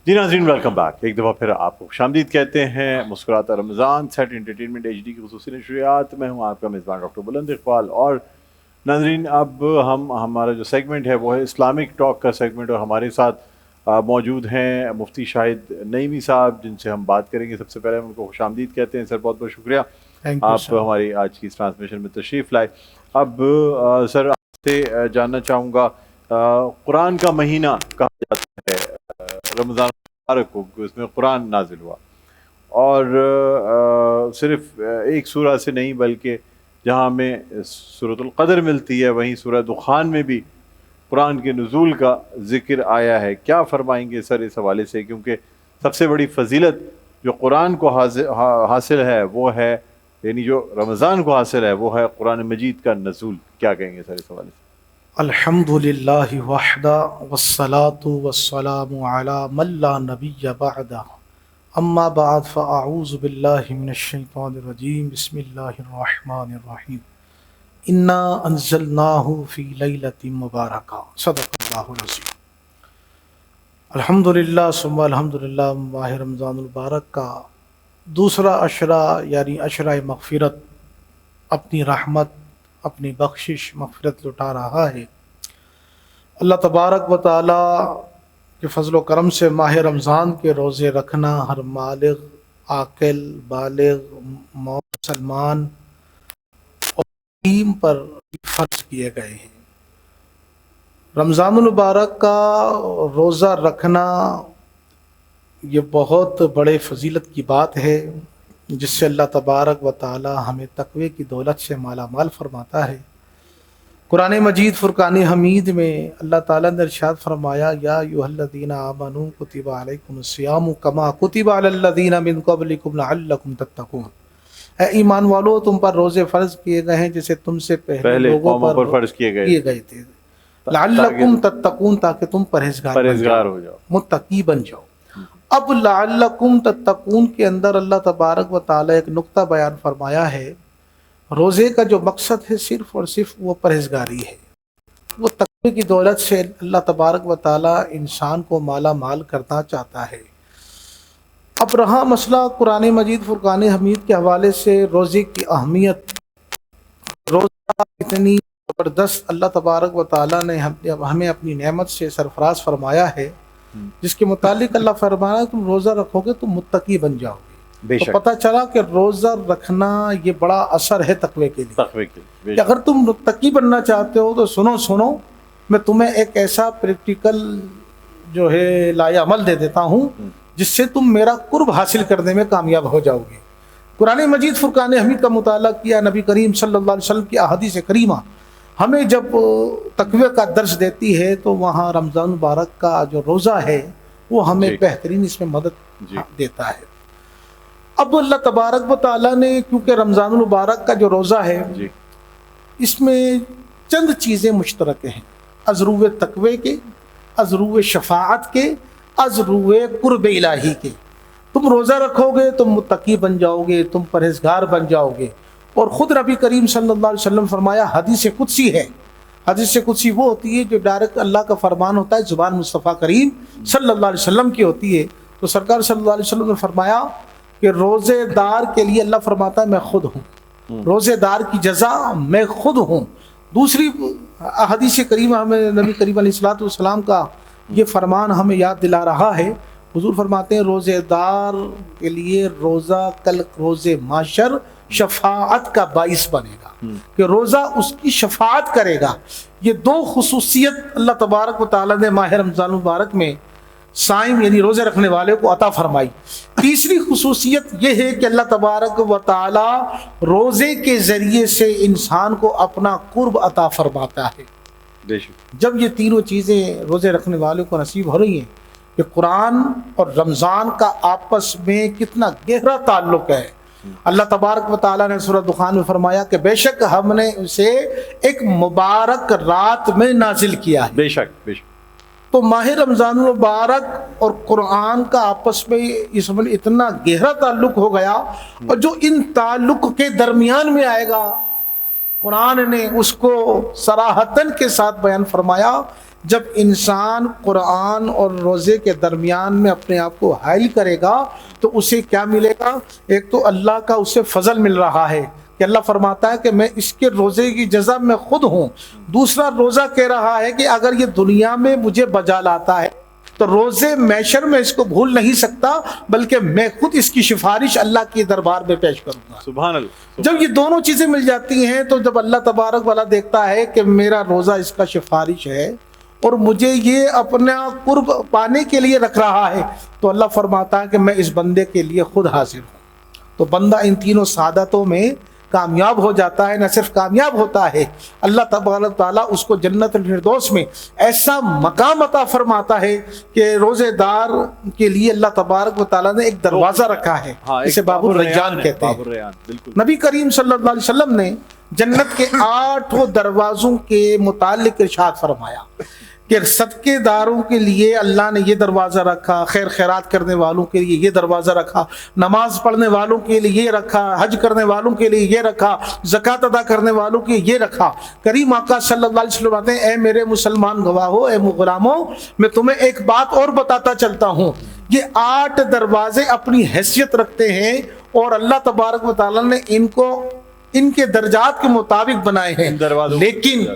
جی ناظرین، welcome back. ایک دفعہ پھر آپ کو خوشامدید کہتے ہیں. مسکراتا رمضان سیٹ انٹرٹینمنٹ ایچ ڈی کی خصوصی نشریات میں ہوں آپ کا میزبان ڈاکٹر بلند اقبال. اور ناظرین، اب ہمارا جو سیگمنٹ ہے وہ ہے اسلامک ٹاک کا سیگمنٹ، اور ہمارے ساتھ موجود ہیں مفتی شاہد نعیمی صاحب، جن سے ہم بات کریں گے. سب سے پہلے ہم ان کو خوشامدید کہتے ہیں. سر بہت بہت شکریہ آپ ہماری آج کی اس ٹرانسمیشن میں تشریف لائے. اب سر آپ سے جاننا چاہوں گا، قرآن کا مہینہ کہا جاتا ہے رمضان مبارک کو، اس میں قرآن نازل ہوا، اور صرف ایک سورہ سے نہیں بلکہ جہاں ہمیں سورۃ القدر ملتی ہے وہیں سورہ دخان میں بھی قرآن کے نزول کا ذکر آیا ہے. کیا فرمائیں گے سر اس حوالے سے؟ کیونکہ سب سے بڑی فضیلت جو قرآن کو حاصل ہے وہ ہے، یعنی جو رمضان کو حاصل ہے وہ ہے قرآن مجید کا نزول. کیا کہیں گے سر اس حوالے سے؟ الحمد للہ وحدہ والصلاة والسلام علی من لا نبی بعدہ، اما بعد فاعوذ باللہ من الشیطان الرجیم. بسم اللہ الرحمن الرحیم. انا انزلناہ فی لیلۃ مبارکہ. صدق اللہ العظیم. الحمدللہ ثم الحمدللہ. ماہ رمضان المبارک کا دوسرا عشرہ یعنی عشرہ مغفرت اپنی رحمت، اپنی بخشش، مغفرت لٹا رہا ہے. اللہ تبارک و تعالیٰ کے فضل و کرم سے ماہ رمضان کے روزے رکھنا ہر بالغ، عاقل، بالغ مسلمان اور ٹیم پر فرض کیے گئے ہیں. رمضان المبارک کا روزہ رکھنا یہ بہت بڑے فضیلت کی بات ہے، جس سے اللہ تبارک و تعالی ہمیں تقوی کی دولت سے مالا مال فرماتا ہے. قرآن مجید فرقان حمید میں اللہ تعالیٰ نے ارشاد فرمایا، یا ایھا الذین آمنوا کتب علیکم الصیام کما کتب علی الذین من قبلکم لعلکم تتقون. اے ایمان والو، تم پر روزے فرض کیے گئے ہیں جیسے تم سے پہلے لوگوں پر فرض کیے گئے تھے، لعلکم تتقون، تاکہ تم پرہیزگار ہو جاؤ، متقی بن جاؤ. اب لعلکم تتقون کے اندر اللہ تبارک و تعالی ایک نقطہ بیان فرمایا ہے. روزے کا جو مقصد ہے صرف اور صرف وہ پرہیزگاری ہے. وہ تقوی کی دولت سے اللہ تبارک و تعالی انسان کو مالا مال کرنا چاہتا ہے. اب رہا مسئلہ قرآن مجید فرقان حمید کے حوالے سے روزے کی اہمیت. روزہ اتنی زبردست اللہ تبارک و تعالی نے ہمیں اپنی نعمت سے سرفراز فرمایا ہے، جس کے متعلق اللہ فرمایا تم روزہ رکھو گے تو متقی بن جاؤ گے. تو پتہ چلا کہ روزہ رکھنا یہ بڑا اثر ہے تقوی کے لیے. اگر تم متقی بننا چاہتے ہو تو سنو میں تمہیں ایک ایسا پریکٹیکل جو ہے لایا عمل دے دیتا ہوں جس سے تم میرا قرب حاصل کرنے میں کامیاب ہو جاؤ گے. قرآن مجید فرقان حمید کا مطالعہ کیا، نبی کریم صلی اللہ علیہ وسلم کی احادیث کریمہ ہمیں جب تقوی کا درس دیتی ہے تو وہاں رمضان مبارک کا جو روزہ ہے وہ ہمیں بہترین اس میں مدد دیتا ہے. اب اللہ تبارک و تعالیٰ نے کیونکہ رمضان المبارک کا جو روزہ ہے اس میں چند چیزیں مشترک ہیں، از روئے تقوی کے، از روئے شفاعت کے، از روئے قرب الہی کے. تم روزہ رکھو گے تم متقی بن جاؤ گے، تم پرہیزگار بن جاؤ گے. اور خود نبی کریم صلی اللہ علیہ وسلم فرمایا، حدیث قدسی ہے. حدیث قدسی وہ ہوتی ہے جو ڈائریکٹ اللہ کا فرمان ہوتا ہے، زبان مصطفیٰ کریم صلی اللہ علیہ وسلم کی ہوتی ہے. تو سرکار صلی اللہ علیہ وسلم نے فرمایا کہ روزے دار کے لیے اللہ فرماتا ہے میں خود ہوں، روزے دار کی جزا میں خود ہوں. دوسری حدیث کریمہ ہمیں نبی کریم علیہ الصلوۃ والسلام کا یہ فرمان ہمیں یاد دلا رہا ہے. حضور فرماتے ہیں روزے دار کے لیے روزہ کل روز محشر شفاعت کا باعث بنے گا، کہ روزہ اس کی شفاعت کرے گا. یہ دو خصوصیت اللہ تبارک و تعالیٰ نے ماہ رمضان مبارک میں صائم یعنی روزے رکھنے والے کو عطا فرمائی. تیسری خصوصیت یہ ہے کہ اللہ تبارک و تعالی روزے کے ذریعے سے انسان کو اپنا قرب عطا فرماتا ہے. جب یہ تینوں چیزیں روزے رکھنے والے کو نصیب ہو رہی ہیں کہ قرآن اور رمضان کا آپس میں کتنا گہرا تعلق ہے. اللہ تبارک و تعالیٰ نے سورۃ دخان میں فرمایا کہ بے شک ہم نے اسے ایک مبارک رات میں نازل کیا ہے. بے شک تو ماہ رمضان المبارک اور قرآن کا آپس میں اس میں اتنا گہرا تعلق ہو گیا، اور جو ان تعلق کے درمیان میں آئے گا قرآن نے اس کو صراحتاً کے ساتھ بیان فرمایا جب انسان قرآن اور روزے کے درمیان میں اپنے آپ کو حائل کرے گا تو اسے کیا ملے گا؟ ایک تو اللہ کا اسے فضل مل رہا ہے کہ اللہ فرماتا ہے کہ میں اس کے روزے کی جزا میں خود ہوں. دوسرا روزہ کہہ رہا ہے کہ اگر یہ دنیا میں مجھے بجا لاتا ہے تو روزے محشر میں اس کو بھول نہیں سکتا، بلکہ میں خود اس کی سفارش اللہ کے دربار میں پیش کروں گا. سبحان اللہ. جب یہ دونوں چیزیں مل جاتی ہیں تو جب اللہ تبارک والا دیکھتا ہے کہ میرا روزہ اس کا سفارش ہے اور مجھے یہ اپنا قرب پانے کے لیے رکھ رہا ہے، تو اللہ فرماتا ہے کہ میں اس بندے کے لیے خود حاضر ہوں. تو بندہ ان تینوں سعادتوں میں کامیاب ہو جاتا ہے. نہ صرف کامیاب ہوتا ہے، اللہ تبارک تعالیٰ اس کو جنت الفردوس میں ایسا مقام عطا فرماتا ہے کہ روزے دار کے لیے اللہ تبارک و تعالیٰ نے ایک دروازہ رکھا ہے، اسے باب الریان کہتے ہیں. نبی کریم صلی اللہ علیہ وسلم نے جنت کے 8 دروازوں کے متعلق ارشاد فرمایا کہ صدقے داروں کے لیے اللہ نے یہ دروازہ رکھا، خیر خیرات کرنے والوں کے لیے یہ دروازہ رکھا، نماز پڑھنے والوں کے لیے یہ رکھا، حج کرنے والوں کے لیے یہ رکھا، زکوٰۃ ادا کرنے والوں کے یہ رکھا. کریم آقا صلی اللہ علیہ وسلم کہتے ہیں اے میرے مسلمان گواہو، اے غلاموں، میں تمہیں ایک بات اور بتاتا چلتا ہوں. یہ 8 دروازے اپنی حیثیت رکھتے ہیں اور اللہ تبارک و تعالیٰ نے ان کو ان کے درجات کے مطابق بنائے ہیں. لیکن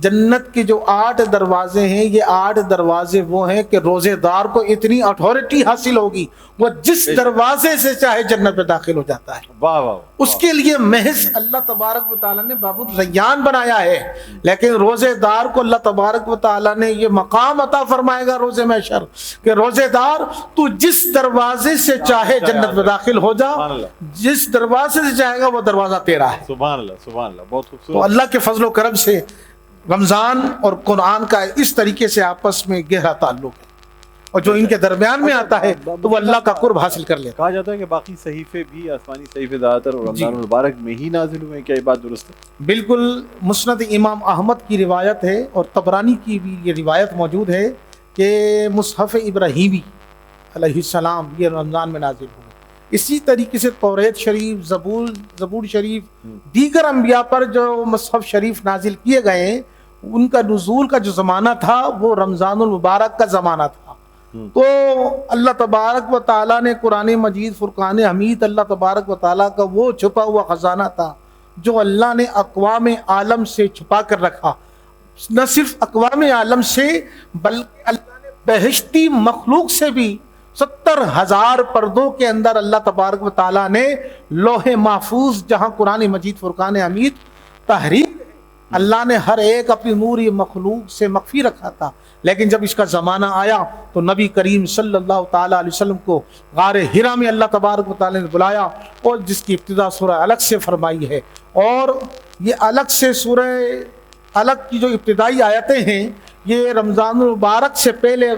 جنت کے جو 8 دروازے ہیں، یہ 8 دروازے وہ ہیں کہ روزے دار کو اتنی اتھارٹی حاصل ہوگی، وہ جس دروازے سے چاہے جنت میں داخل ہو جاتا ہے. واہ واہ. اس کے لیے محض اللہ تبارک و تعالیٰ نے باب الریان بنایا ہے. لیکن روزے دار کو اللہ تبارک و تعالیٰ نے یہ مقام عطا فرمائے گا روزے محشر کہ روزے دار تو جس دروازے سے چاہے جنت میں داخل ہو جا، جس دروازے سے چاہے گا وہ دروازہ تیرا ہے. سبحان اللہ سبحان اللہ. بہت خوبصورت. تو اللہ کے فضل و کرم سے رمضان اور قرآن کا اس طریقے سے آپس میں گہرا تعلق ہے، اور جو ان کے درمیان میں آتا ہے تو وہ اللہ کا قرب حاصل کر لیتا ہے. کہا جاتا ہے کہ باقی صحیفے بھی آسمانی صحیفے زیادہ تر رمضان المبارک میں ہی نازل ہوئے ہیں، کیا یہ بات درست ہے؟ بالکل. مسند امام احمد کی روایت ہے اور طبرانی کی بھی یہ روایت موجود ہے کہ مصحف ابراہیمی علیہ السلام یہ رمضان میں نازل ہوئے. اسی طریقے سے توریت شریف، زبور شریف، دیگر انبیاء پر جو مصحف شریف نازل کیے گئے ہیں ان کا نزول کا جو زمانہ تھا وہ رمضان المبارک کا زمانہ تھا. تو اللہ تبارک و تعالیٰ نے قرآن مجید فرقان حمید اللہ تبارک و تعالیٰ کا وہ چھپا ہوا خزانہ تھا جو اللہ نے اقوام عالم سے چھپا کر رکھا. نہ صرف اقوام عالم سے بلکہ اللہ نے بہشتی مخلوق سے بھی 70,000 پردوں کے اندر اللہ تبارک و تعالیٰ نے لوح محفوظ جہاں قرآن مجید فرقان حمید تحریر اللہ نے ہر ایک اپنی نوری مخلوق سے مخفی رکھا تھا. لیکن جب اس کا زمانہ آیا تو نبی کریم صلی اللہ تعالیٰ علیہ وسلم کو غار حرا میں اللہ تبارک و تعالیٰ نے بلایا اور جس کی ابتدا سورہ الگ سے فرمائی ہے. اور یہ الگ سے سورہ الگ کی جو ابتدائی آیتیں ہیں یہ رمضان المبارک سے پہلے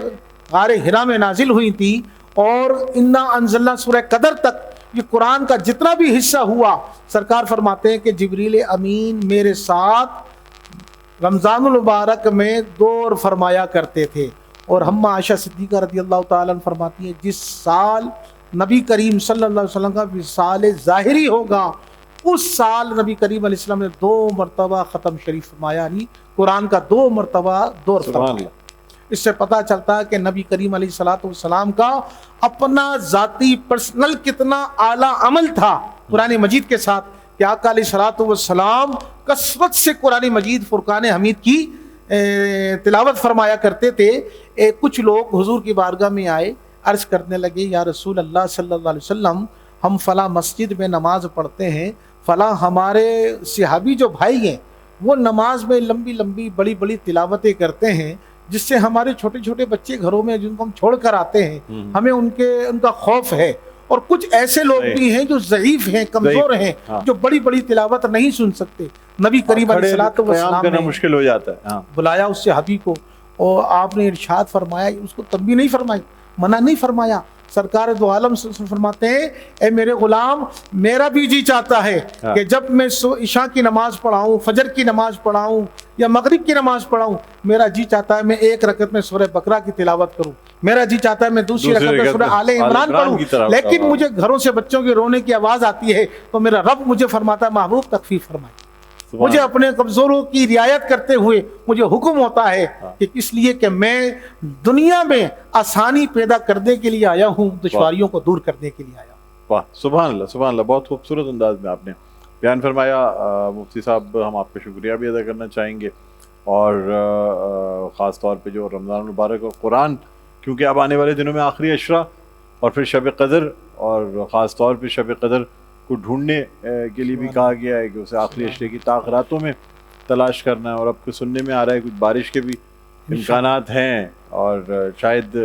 غار حرا میں نازل ہوئی تھی. اور انا انزلنا سورہ قدر تک یہ قرآن کا جتنا بھی حصہ ہوا سرکار فرماتے ہیں کہ جبریل امین میرے ساتھ رمضان المبارک میں دور فرمایا کرتے تھے. اور ہم عائشہ صدیقہ رضی اللہ تعالیٰ عنہ فرماتی ہیں جس سال نبی کریم صلی اللہ علیہ وسلم کا وصال ظاہری ہوگا اس سال نبی کریم علیہ السلام نے 2 مرتبہ ختم شریف فرمایا، یعنی قرآن کا 2 مرتبہ دور فرمایا. اس سے پتہ چلتا ہے کہ نبی کریم علیہ الصلوۃ والسلام کا اپنا ذاتی پرسنل کتنا اعلیٰ عمل تھا قرآن مجید کے ساتھ کہ آقا علیہ الصلوۃ والسلام کثرت سے قرآن مجید فرقان حمید کی تلاوت فرمایا کرتے تھے. کچھ لوگ حضور کی بارگاہ میں آئے، عرض کرنے لگے یا رسول اللہ صلی اللہ علیہ وسلم ہم فلاں مسجد میں نماز پڑھتے ہیں، فلاں ہمارے صحابی جو بھائی ہیں وہ نماز میں لمبی لمبی بڑی بڑی تلاوتیں کرتے ہیں جس سے ہمارے چھوٹے چھوٹے بچے گھروں میں جن کو ہم چھوڑ کر آتے ہیں ہمیں ان کا خوف ہے. اور کچھ ایسے لوگ بھی ہیں جو ضعیف ہیں، کمزور ہیں، جو بڑی بڑی تلاوت نہیں سن سکتے. نبی کریم علیہ السلام نے مشکل ہو جاتا ہے بلایا اس صحابی کو اور آپ نے ارشاد فرمایا، اس کو تنبیہ نہیں فرمائی، منع نہیں فرمایا. سرکار دو عالم فرماتے ہیں اے میرے غلام میرا بھی جی چاہتا ہے کہ جب میں عشاء کی نماز پڑھاؤں، فجر کی نماز پڑھاؤں یا مغرب کی نماز پڑھاؤں، میرا جی چاہتا ہے میں ایک رکعت میں سورہ بقرہ کی تلاوت کروں، میرا جی چاہتا ہے میں دوسری رکعت میں سورہ آل عمران پڑھوں، لیکن مجھے گھروں سے بچوں کے رونے کی آواز آتی ہے تو میرا رب مجھے فرماتا ہے محبوب تخفیف فرمائے. مجھے اپنے کمزوروں کی رعایت کرتے ہوئے مجھے حکم ہوتا ہے کہ اس لیے کہ میں دنیا میں آسانی پیدا کرنے کے لیے آیا ہوں، دشواریوں کو دور کرنے کے لیے آیا ہوں۔ واہ، سبحان اللہ سبحان اللہ، بہت خوبصورت انداز میں آپ نے بیان فرمایا۔ مفتی صاحب ہم آپ کا شکریہ بھی ادا کرنا چاہیں گے، اور خاص طور پہ جو رمضان المبارک اور قرآن، کیونکہ اب آنے والے دنوں میں آخری عشرہ اور پھر شب قدر، اور خاص طور پہ شب قدر کو ڈھونڈنے کے لیے بھی کہا گیا ہے کہ اسے آخری عشرے کی تاخیراتوں میں تلاش کرنا ہے، اور اب کو سننے میں آ رہا ہے کچھ بارش کے بھی امکانات ہیں، اور شاید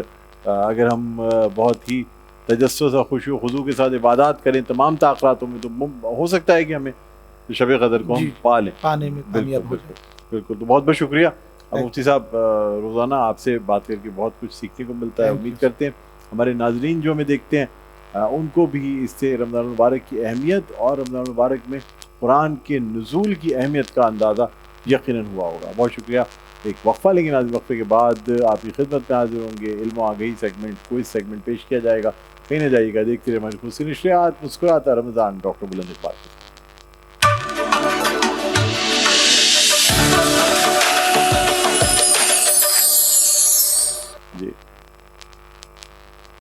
اگر ہم بہت ہی تجسس اور خشوع و خضوع کے ساتھ عبادات کریں تمام تاخیراتوں میں، تو ہو سکتا ہے کہ ہمیں شب قدر کو ہم پا لیں، پانے میں کامیاب ہو جائے۔ بالکل، تو بہت بہت شکریہ مفتی صاحب، روزانہ آپ سے بات کر کے بہت کچھ سیکھنے کو ملتا ہے۔ امید کرتے ہیں ہمارے ناظرین جو ہمیں دیکھتے ہیں ان کو بھی اس سے رمضان المبارک کی اہمیت اور رمضان المبارک میں قرآن کے نزول کی اہمیت کا اندازہ یقیناً ہوا ہوگا۔ بہت شکریہ۔ ایک وقفہ، لیکن آج وقفے کے بعد آپ کی خدمت میں حاضر ہوں گے۔ علم و آگہی سیگمنٹ، کوئی سیگمنٹ پیش کیا جائے گا، کہیں نہ جائیے گا، دیکھتے رہے ہماری خصوصی نشریات مسکراتا رمضان ڈاکٹر بلند اقبال۔